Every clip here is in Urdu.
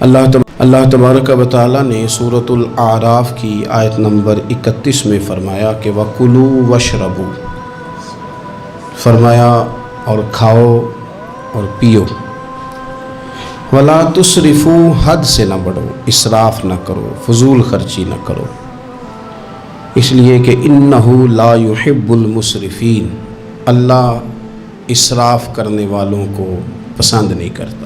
اللہ تبارک و تعالیٰ نے سورۃ الاعراف کی آیت نمبر 31 میں فرمایا کہ وَكُلُوا وَاشْرَبُوا، فرمایا اور کھاؤ اور پیو، وَلَا تُسْرِفُوا، حد سے نہ بڑھو، اسراف نہ کرو، فضول خرچی نہ کرو، اس لیے کہ اِنَّهُ لَا يُحِبُّ الْمُسْرِفِينَ، اللہ اسراف کرنے والوں کو پسند نہیں کرتا۔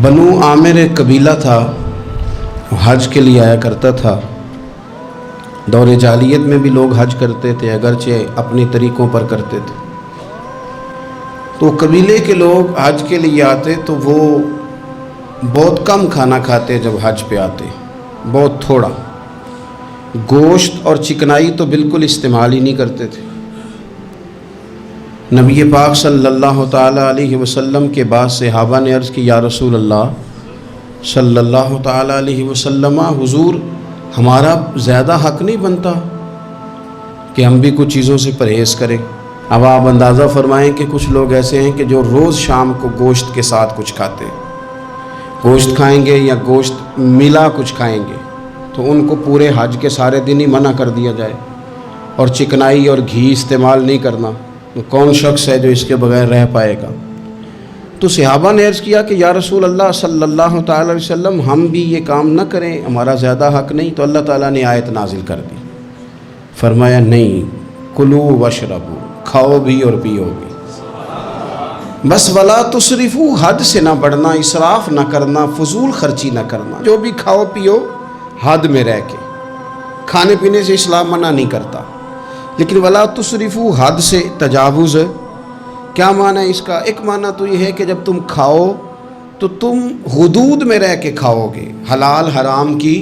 بنو عامر ایک قبیلہ تھا، حج کے لیے آیا کرتا تھا۔ دور جاہلیت میں بھی لوگ حج کرتے تھے، اگرچہ اپنی طریقوں پر کرتے تھے۔ تو قبیلے کے لوگ حج کے لیے آتے تو وہ بہت کم کھانا کھاتے، جب حج پہ آتے بہت تھوڑا، گوشت اور چکنائی تو بالکل استعمال ہی نہیں کرتے تھے۔ نبی پاک صلی اللہ تعالیٰ علیہ وسلم کے بعد صحابہ نے عرض کی، یا رسول اللہ صلی اللہ تعالیٰ علیہ وسلم، حضور ہمارا زیادہ حق نہیں بنتا کہ ہم بھی کچھ چیزوں سے پرہیز کریں؟ اب آپ اندازہ فرمائیں کہ کچھ لوگ ایسے ہیں کہ جو روز شام کو گوشت کے ساتھ کچھ کھاتے ہیں، گوشت کھائیں گے یا گوشت ملا کچھ کھائیں گے تو ان کو پورے حج کے سارے دن ہی منع کر دیا جائے، اور چکنائی اور گھی استعمال نہیں کرنا، تو کون شخص ہے جو اس کے بغیر رہ پائے گا؟ تو صحابہ نے عرض کیا کہ یا رسول اللہ صلی اللہ تعالی علیہ وسلم، ہم بھی یہ کام نہ کریں، ہمارا زیادہ حق نہیں؟ تو اللہ تعالیٰ نے آیت نازل کر دی، فرمایا نہیں، کلو واشربو، کھاؤ بھی اور پیو بھی، بس ولا تسرفو، حد سے نہ بڑھنا، اسراف نہ کرنا، فضول خرچی نہ کرنا، جو بھی کھاؤ پیو حد میں رہ کے۔ کھانے پینے سے اسلام منع نہیں کرتا، لیکن ولا تسرفو، حد سے تجاوز۔ کیا معنی ہے اس کا؟ ایک معنی تو یہ ہے کہ جب تم کھاؤ تو تم حدود میں رہ کے کھاؤ گے، حلال حرام کی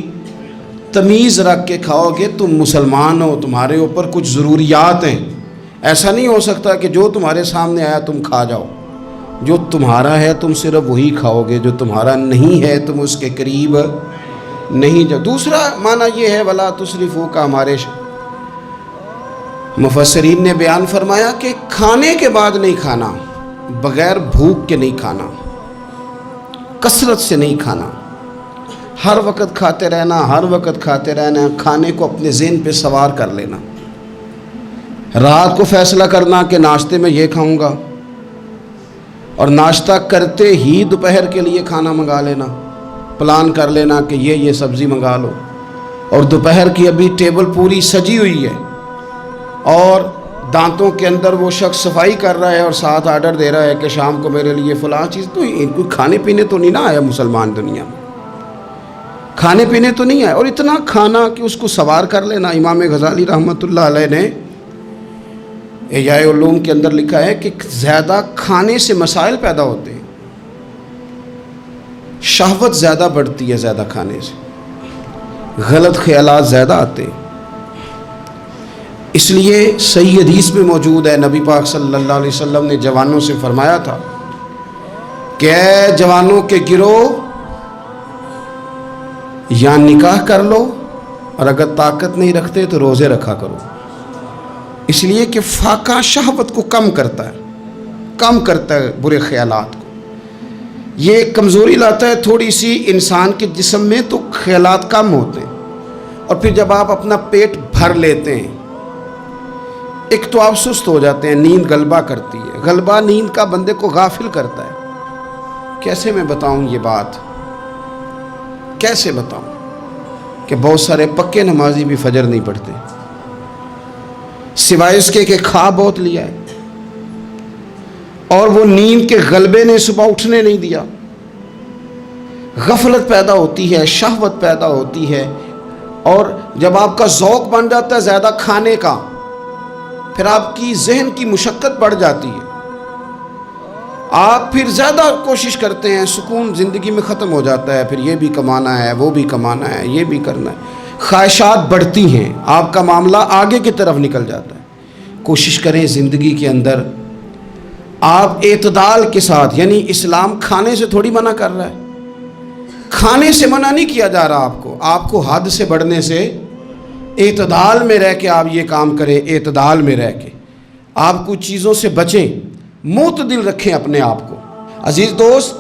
تمیز رکھ کے کھاؤ گے۔ تم مسلمان ہو، تمہارے اوپر کچھ ضروریات ہیں، ایسا نہیں ہو سکتا کہ جو تمہارے سامنے آیا تم کھا جاؤ۔ جو تمہارا ہے تم صرف وہی کھاؤ گے، جو تمہارا نہیں ہے تم اس کے قریب نہیں جاؤ۔ دوسرا معنی یہ ہے ولا تسرفو کا، ہمارے مفسرین نے بیان فرمایا کہ کھانے کے بعد نہیں کھانا، بغیر بھوک کے نہیں کھانا، کثرت سے نہیں کھانا، ہر وقت کھاتے رہنا، ہر وقت کھاتے رہنا، کھانے کو اپنے ذہن پہ سوار کر لینا، رات کو فیصلہ کرنا کہ ناشتے میں یہ کھاؤں گا، اور ناشتہ کرتے ہی دوپہر کے لیے کھانا منگا لینا، پلان کر لینا کہ یہ سبزی منگا لو، اور دوپہر کی ابھی ٹیبل پوری سجی ہوئی ہے اور دانتوں کے اندر وہ شخص صفائی کر رہا ہے اور ساتھ آرڈر دے رہا ہے کہ شام کو میرے لیے فلاں چیز۔ تو کوئی کھانے پینے تو نہیں نہ آیا مسلمان دنیا میں، کھانے پینے تو نہیں آیا، اور اتنا کھانا کہ اس کو سوار کر لینا۔ امام غزالی رحمۃ اللہ علیہ نے احیاء علوم کے اندر لکھا ہے کہ زیادہ کھانے سے مسائل پیدا ہوتے ہیں، شہوت زیادہ بڑھتی ہے زیادہ کھانے سے، غلط خیالات زیادہ آتے ہیں۔ اس لیے صحیح حدیث میں موجود ہے، نبی پاک صلی اللہ علیہ وسلم نے جوانوں سے فرمایا تھا کہ اے جوانوں کے گروہ، یا نکاح کر لو، اور اگر طاقت نہیں رکھتے تو روزے رکھا کرو، اس لیے کہ فاقہ شہوت کو کم کرتا ہے برے خیالات کو، یہ کمزوری لاتا ہے تھوڑی سی انسان کے جسم میں، تو خیالات کم ہوتے ہیں۔ اور پھر جب آپ اپنا پیٹ بھر لیتے ہیں، ایک تو آپ سست ہو جاتے ہیں، نیند غلبہ کرتی ہے، غلبہ نیند کا بندے کو غافل کرتا ہے۔ کیسے میں بتاؤں یہ بات، کیسے بتاؤں کہ بہت سارے پکے نمازی بھی فجر نہیں پڑھتے، سوائے اس کے کہ کھا بہت لیا ہے، اور وہ نیند کے غلبے نے صبح اٹھنے نہیں دیا۔ غفلت پیدا ہوتی ہے، شہوت پیدا ہوتی ہے، اور جب آپ کا ذوق بن جاتا ہے زیادہ کھانے کا، پھر آپ کی ذہن کی مشقت بڑھ جاتی ہے، آپ پھر زیادہ کوشش کرتے ہیں، سکون زندگی میں ختم ہو جاتا ہے، پھر یہ بھی کمانا ہے، وہ بھی کمانا ہے، یہ بھی کرنا ہے، خواہشات بڑھتی ہیں، آپ کا معاملہ آگے کی طرف نکل جاتا ہے۔ کوشش کریں زندگی کے اندر آپ اعتدال کے ساتھ، یعنی اسلام کھانے سے تھوڑی منع کر رہا ہے، کھانے سے منع نہیں کیا جا رہا آپ کو حد سے بڑھنے سے، اعتدال میں رہ کے آپ یہ کام کریں، اعتدال میں رہ کے آپ کچھ چیزوں سے بچیں، معتدل رکھیں اپنے آپ کو۔ عزیز دوست،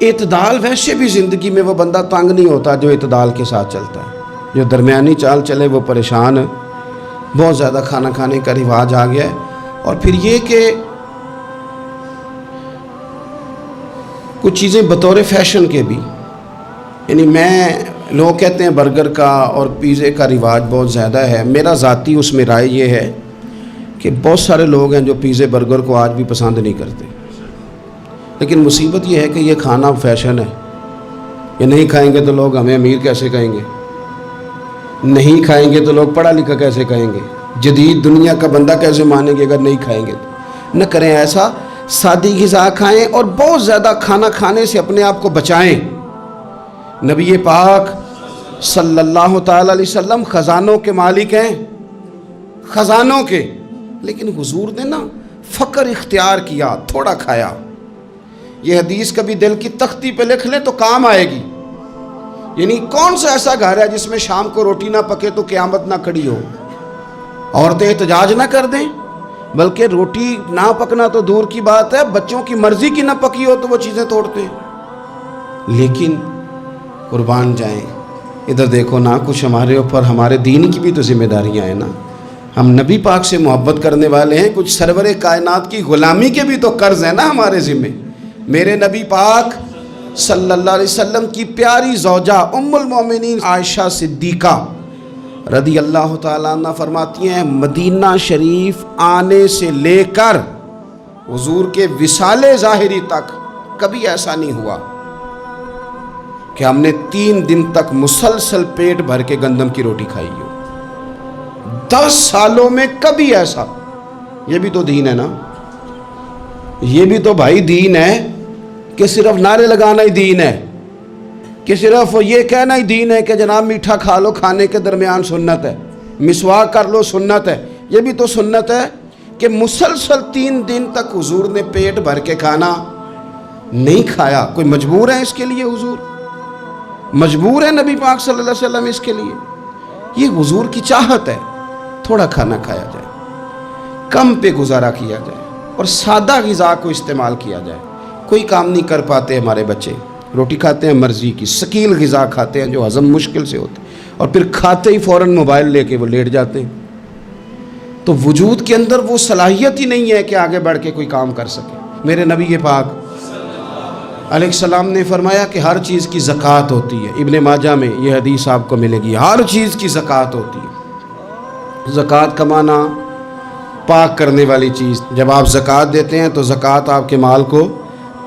اعتدال ویسے بھی زندگی میں وہ بندہ تنگ نہیں ہوتا جو اعتدال کے ساتھ چلتا ہے. جو درمیانی چال چلے وہ پریشان ہے. بہت زیادہ کھانا کھانے کا رواج آ گیا ہے. اور پھر یہ کہ کچھ چیزیں بطور فیشن کے بھی، یعنی لوگ کہتے ہیں برگر کا اور پیزے کا رواج بہت زیادہ ہے. میرا ذاتی اس میں رائے یہ ہے کہ بہت سارے لوگ ہیں جو پیزے برگر کو آج بھی پسند نہیں کرتے، لیکن مصیبت یہ ہے کہ یہ کھانا فیشن ہے. یہ نہیں کھائیں گے تو لوگ ہمیں امیر کیسے کہیں گے، نہیں کھائیں گے تو لوگ پڑھا لکھا کیسے کہیں گے، جدید دنیا کا بندہ کیسے مانیں گے اگر نہیں کھائیں گے تو. نہ کریں ایسا، سادی غذا کھائیں اور بہت زیادہ کھانا کھانے سے اپنے آپ کو بچائیں. نبی پاک صلی اللہ تعالی علیہ وسلم خزانوں کے مالک ہیں، خزانوں کے، لیکن حضور نے نا فقر اختیار کیا، تھوڑا کھایا. یہ حدیث کبھی دل کی تختی پہ لکھ لیں تو کام آئے گی. یعنی کون سا ایسا گھر ہے جس میں شام کو روٹی نہ پکے تو قیامت نہ کھڑی ہو؟ عورتیں احتجاج نہ کر دیں، بلکہ روٹی نہ پکنا تو دور کی بات ہے، بچوں کی مرضی کی نہ پکی ہو تو وہ چیزیں توڑتے ہیں. لیکن قربان جائیں، ادھر دیکھو نا، کچھ ہمارے اوپر ہمارے دین کی بھی تو ذمہ داریاں ہیں نا. ہم نبی پاک سے محبت کرنے والے ہیں، کچھ سرور کائنات کی غلامی کے بھی تو قرض ہیں نا ہمارے ذمہ. میرے نبی پاک صلی اللہ علیہ وسلم کی پیاری زوجہ ام المومنین عائشہ صدیقہ رضی اللہ تعالیٰ عنہ فرماتی ہیں، مدینہ شریف آنے سے لے کر حضور کے وصال ظاہری تک کبھی ایسا نہیں ہوا کہ ہم نے 3 دن تک مسلسل پیٹ بھر کے گندم کی روٹی کھائی ہو. 10 سالوں میں کبھی ایسا. یہ بھی تو دین ہے نا، یہ بھی تو بھائی دین ہے کہ صرف نعرے لگانا ہی دین ہے، کہ صرف یہ کہنا ہی دین ہے کہ جناب میٹھا کھا لو کھانے کے درمیان سنت ہے، مسواک کر لو سنت ہے. یہ بھی تو سنت ہے کہ مسلسل 3 دن تک حضور نے پیٹ بھر کے کھانا نہیں کھایا. کوئی مجبور ہے اس کے لیے؟ حضور مجبور ہے نبی پاک صلی اللہ علیہ وسلم اس کے لیے؟ یہ حضور کی چاہت ہے، تھوڑا کھانا کھایا جائے، کم پہ گزارا کیا جائے اور سادہ غذا کو استعمال کیا جائے. کوئی کام نہیں کر پاتے ہمارے بچے، روٹی کھاتے ہیں مرضی کی، ثقیل غذا کھاتے ہیں جو ہضم مشکل سے ہوتے، اور پھر کھاتے ہی فوراً موبائل لے کے وہ لیٹ جاتے ہیں. تو وجود کے اندر وہ صلاحیت ہی نہیں ہے کہ آگے بڑھ کے کوئی کام کر سکے. میرے نبی پاک علیہ السلام نے فرمایا کہ ہر چیز کی زکوٰۃ ہوتی ہے. ابن ماجہ میں یہ حدیث آپ کو ملے گی، ہر چیز کی زکوٰۃ ہوتی ہے. زکوٰۃ کا معنی پاک کرنے والی چیز. جب آپ زکوٰۃ دیتے ہیں تو زکوٰۃ آپ کے مال کو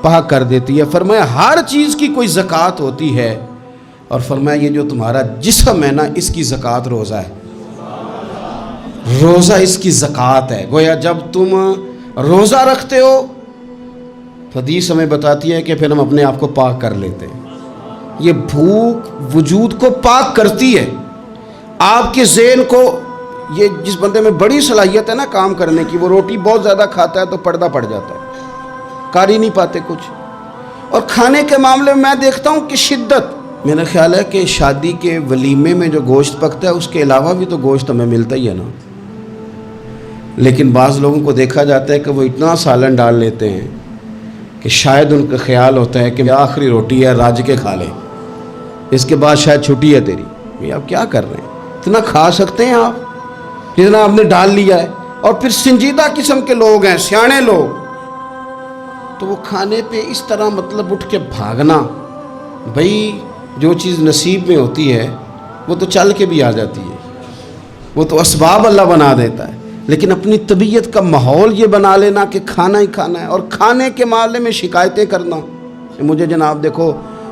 پاک کر دیتی ہے. فرمایا ہر چیز کی کوئی زکوٰۃ ہوتی ہے، اور فرمایا یہ جو تمہارا جسم ہے نا، اس کی زکوٰۃ روزہ ہے. روزہ اس کی زکوٰۃ ہے. گویا جب تم روزہ رکھتے ہو، حدیث ہمیں بتاتی ہے کہ پھر ہم اپنے آپ کو پاک کر لیتے ہیں. یہ بھوک وجود کو پاک کرتی ہے. آپ کے ذہن کو، یہ جس بندے میں بڑی صلاحیت ہے نا کام کرنے کی، وہ روٹی بہت زیادہ کھاتا ہے تو پردہ پڑ جاتا ہے، کر ہی نہیں پاتے کچھ. اور کھانے کے معاملے میں دیکھتا ہوں کہ شدت، میرا خیال ہے کہ شادی کے ولیمے میں جو گوشت پکتا ہے اس کے علاوہ بھی تو گوشت ہمیں ملتا ہی ہے نا. لیکن بعض لوگوں کو دیکھا جاتا ہے کہ وہ اتنا سالن ڈال لیتے ہیں کہ شاید ان کا خیال ہوتا ہے کہ آخری روٹی ہے، راج کے کھا لیں، اس کے بعد شاید چھٹی ہے تیری. بھئی آپ کیا کر رہے ہیں؟ اتنا کھا سکتے ہیں آپ جتنا آپ نے ڈال لیا ہے؟ اور پھر سنجیدہ قسم کے لوگ ہیں، سیانے لوگ، تو وہ کھانے پہ اس طرح مطلب اٹھ کے بھاگنا. بھئی جو چیز نصیب میں ہوتی ہے وہ تو چل کے بھی آ جاتی ہے، وہ تو اسباب اللہ بنا دیتا ہے. لیکن اپنی طبیعت کا ماحول یہ بنا لینا کہ کھانا ہی کھانا ہے، اور کھانے کے معاملے میں شکایتیں کرنا. مجھے جناب دیکھو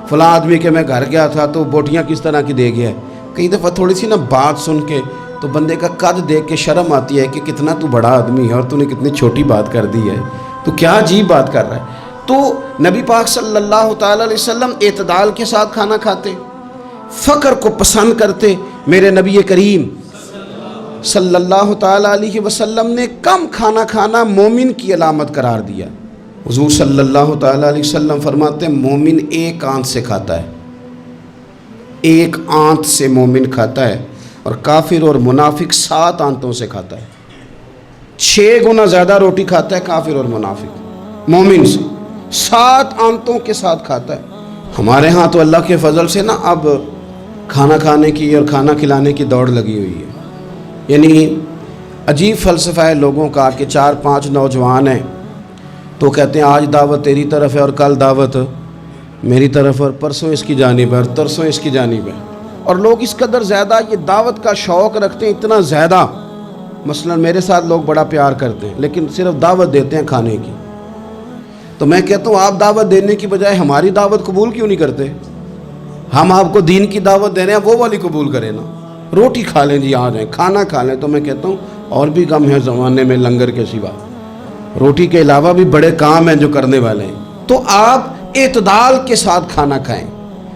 فلاں آدمی کے میں گھر گیا تھا تو بوٹیاں کس طرح کی دے گیا ہے. کئی دفعہ تھوڑی سی نا بات سن کے تو بندے کا قد دیکھ کے شرم آتی ہے کہ کتنا تو بڑا آدمی ہے اور تو نے کتنی چھوٹی بات کر دی ہے، تو کیا عجیب بات کر رہا ہے. تو نبی پاک صلی اللہ تعالی علیہ وسلم اعتدال کے ساتھ کھانا کھاتے، فقر کو پسند کرتے. میرے نبی کریم صلی اللہ تعالی علیہ وسلم نے کم کھانا کھانا مومن کی علامت قرار دیا. حضور صلی اللہ تعالی علیہ وسلم فرماتے ہیں مومن ایک آنت سے کھاتا ہے، ایک آنت سے مومن کھاتا ہے، اور کافر اور منافق 7 آنتوں سے کھاتا ہے. 6 گنا زیادہ روٹی کھاتا ہے کافر اور منافق مومن سے، 7 آنتوں کے ساتھ کھاتا ہے. ہمارے ہاں تو اللہ کے فضل سے نا اب کھانا کھانے کی اور کھانا کھلانے کی دوڑ لگی ہوئی ہے. یعنی عجیب فلسفہ ہے لوگوں کا کہ 4-5 نوجوان ہیں تو کہتے ہیں آج دعوت تیری طرف ہے اور کل دعوت میری طرف اور پرسوں اس کی جانب ہے اور ترسوں اس کی جانب ہے. اور لوگ اس قدر زیادہ یہ دعوت کا شوق رکھتے ہیں اتنا زیادہ. مثلا میرے ساتھ لوگ بڑا پیار کرتے ہیں لیکن صرف دعوت دیتے ہیں کھانے کی. تو میں کہتا ہوں آپ دعوت دینے کی بجائے ہماری دعوت قبول کیوں نہیں کرتے؟ ہم آپ کو دین کی دعوت دے رہے ہیں وہ والی قبول کریں نا. روٹی کھا لیں جی آ جائیں, کھانا کھا لیں. تو میں کہتا ہوں اور بھی کم ہے زمانے میں لنگر کے سوا. روٹی کے علاوہ بھی بڑے کام ہیں جو کرنے والے ہیں. تو آپ اعتدال کے ساتھ کھانا کھائیں,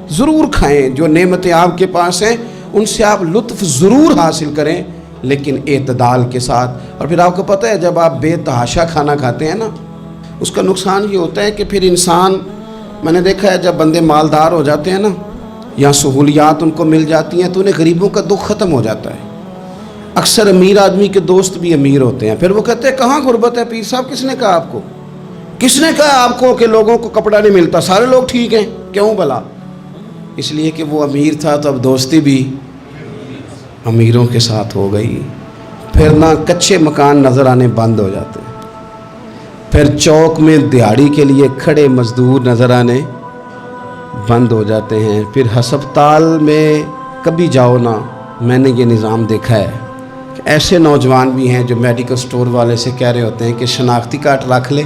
ضرور کھائیں. جو نعمتیں آپ کے پاس ہیں ان سے آپ لطف ضرور حاصل کریں لیکن اعتدال کے ساتھ. اور پھر آپ کو پتہ ہے جب آپ بے تحاشا کھانا کھاتے ہیں نا اس کا نقصان یہ ہوتا ہے کہ پھر انسان, میں نے دیکھا ہے جب بندے مالدار ہو جاتے ہیں نا یا سہولیات ان کو مل جاتی ہیں تو انہیں غریبوں کا دکھ ختم ہو جاتا ہے. اکثر امیر آدمی کے دوست بھی امیر ہوتے ہیں, پھر وہ کہتے ہیں کہاں غربت ہے پیر صاحب؟ کس نے کہا آپ کو, کس نے کہا آپ کو کہ لوگوں کو کپڑا نہیں ملتا, سارے لوگ ٹھیک ہیں. کیوں بھلا؟ اس لیے کہ وہ امیر تھا تو اب دوستی بھی امیروں کے ساتھ ہو گئی. پھر نہ کچے مکان نظر آنے بند ہو جاتے ہیں, پھر چوک میں دیہڑی کے لیے کھڑے مزدور نظر آنے بند ہو جاتے ہیں. پھر ہسپتال میں کبھی جاؤ نا, میں نے یہ نظام دیکھا ہے کہ ایسے نوجوان بھی ہیں جو میڈیکل سٹور والے سے کہہ رہے ہوتے ہیں کہ شناختی کارڈ رکھ لے,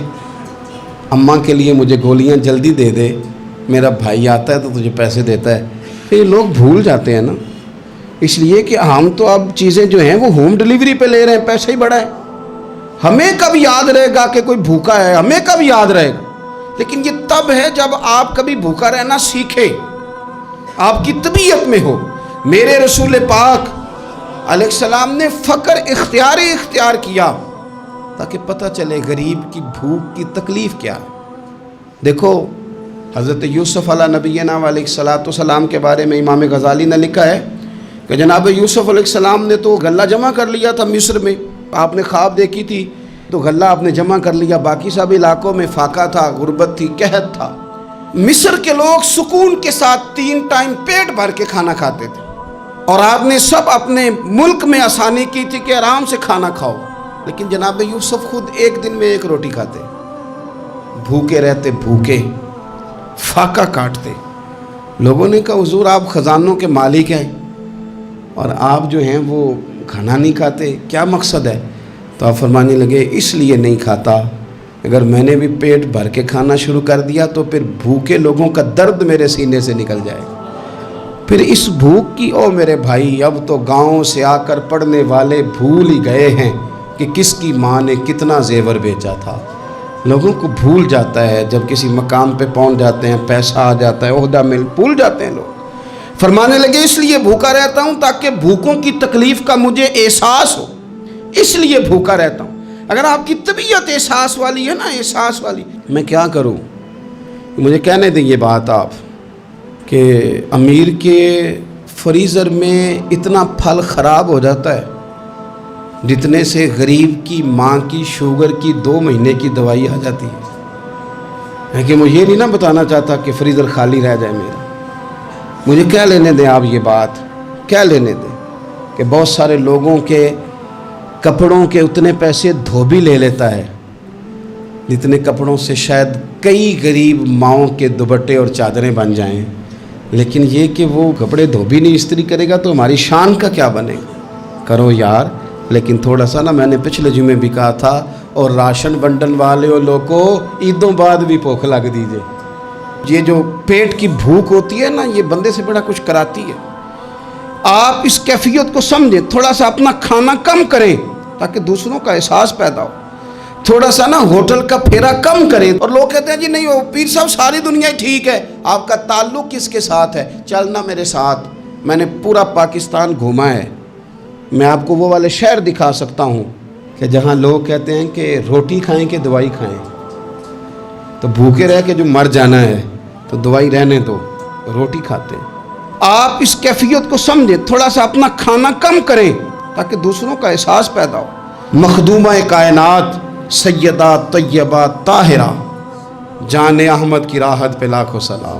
اماں کے لیے مجھے گولیاں جلدی دے دے, میرا بھائی آتا ہے تو تجھے پیسے دیتا ہے. پھر یہ لوگ بھول جاتے ہیں نا, اس لیے کہ ہم تو اب چیزیں جو ہیں وہ ہوم ڈیلیوری پہ لے رہے ہیں, پیسہ ہی بڑا ہے. ہمیں کب یاد رہے گا کہ کوئی بھوکا ہے, ہمیں کب یاد رہے گا؟ لیکن یہ تب ہے جب آپ کبھی بھوکا رہنا سیکھیں, آپ کی طبیعت میں ہو. میرے رسول پاک علیہ السلام نے فقر اختیار کیا تاکہ پتہ چلے غریب کی بھوک کی تکلیف کیا ہے. دیکھو حضرت یوسف علیہ نبینا علیہ السلام کے بارے میں امام غزالی نے لکھا ہے کہ جناب یوسف علیہ السلام نے تو غلہ جمع کر لیا تھا مصر میں. آپ نے خواب دیکھی تھی تو غلہ آپ نے جمع کر لیا. باقی سب علاقوں میں فاقہ تھا, غربت تھی, قحط تھا. مصر کے لوگ سکون کے ساتھ 3 ٹائم پیٹ بھر کے کھانا کھاتے تھے اور آپ نے سب اپنے ملک میں آسانی کی تھی کہ آرام سے کھانا کھاؤ. لیکن جناب یوسف خود ایک دن میں 1 روٹی کھاتے, بھوکے رہتے, بھوکے, فاقہ کاٹتے. لوگوں نے کہا حضور آپ خزانوں کے مالک ہیں اور آپ جو ہیں وہ کھانا نہیں کھاتے, کیا مقصد ہے؟ تو آپ فرمانے لگے اس لیے نہیں کھاتا, اگر میں نے بھی پیٹ بھر کے کھانا شروع کر دیا تو پھر بھوکے لوگوں کا درد میرے سینے سے نکل جائے گا. پھر اس بھوک کی او میرے بھائی, اب تو گاؤں سے آ کر پڑھنے والے بھول ہی گئے ہیں کہ کس کی ماں نے کتنا زیور بیچا تھا. لوگوں کو بھول جاتا ہے جب کسی مقام پہ پہنچ جاتے ہیں, پیسہ آ جاتا ہے, عہدہ مل, بھول جاتے ہیں لوگ. فرمانے لگے اس لیے بھوکا رہتا ہوں تاکہ بھوکوں کی تکلیف کا مجھے احساس ہو, اس لیے بھوکا رہتا ہوں. اگر آپ کی طبیعت احساس والی ہے نا, احساس والی, میں کیا کروں؟ مجھے کہنے دیں یہ بات آپ کہ امیر کے فریزر میں اتنا پھل خراب ہو جاتا ہے جتنے سے غریب کی ماں کی شوگر کی 2 مہینے کی دوائی آ جاتی ہے. کہ میں یہ نہیں نا بتانا چاہتا کہ فریزر خالی رہ جائے میرا. مجھے کیا لینے دیں آپ یہ بات, کیا لینے دیں کہ بہت سارے لوگوں کے کپڑوں کے اتنے پیسے دھوبی لے لیتا ہے جتنے کپڑوں سے شاید کئی غریب ماؤں کے دوپٹے اور چادریں بن جائیں. لیکن یہ کہ وہ کپڑے دھوبی نہیں استری کرے گا تو ہماری شان کا کیا بنے گا؟ کرو یار, لیکن تھوڑا سا نا, میں نے پچھلے جمعے بھی کہا تھا, اور راشن بنڈن والے لوگوں عیدوں بعد بھی بھوک لگ دیجئے. یہ جو پیٹ کی بھوک ہوتی ہے نا, یہ بندے سے بڑا کچھ کراتی ہے. آپ اس کیفیت کو سمجھیں, تھوڑا سا اپنا کھانا کم کریں تاکہ دوسروں کا احساس پیدا ہو. تھوڑا سا نا ہوٹل کا پھیرا کم کریں. اور لوگ کہتے ہیں جی نہیں وہ پیر صاحب ساری دنیا ہی ٹھیک ہے, آپ کا تعلق کس کے ساتھ ہے؟ چلنا میرے ساتھ, میں نے پورا پاکستان گھوما ہے, میں آپ کو وہ والے شہر دکھا سکتا ہوں کہ جہاں لوگ کہتے ہیں کہ روٹی کھائیں کہ دوائی کھائیں. تو بھوکے رہ کے جو مر جانا ہے تو دوائی رہنے دو, روٹی کھاتے ہیں. آپ اس کیفیت کو سمجھیں, تھوڑا سا اپنا کھانا کم کریں تاکہ دوسروں کا احساس پیدا ہو. مخدومہ کائنات سیدہ طیبہ طاہرہ جان احمد کی راحت پہ لاکھوں سلام.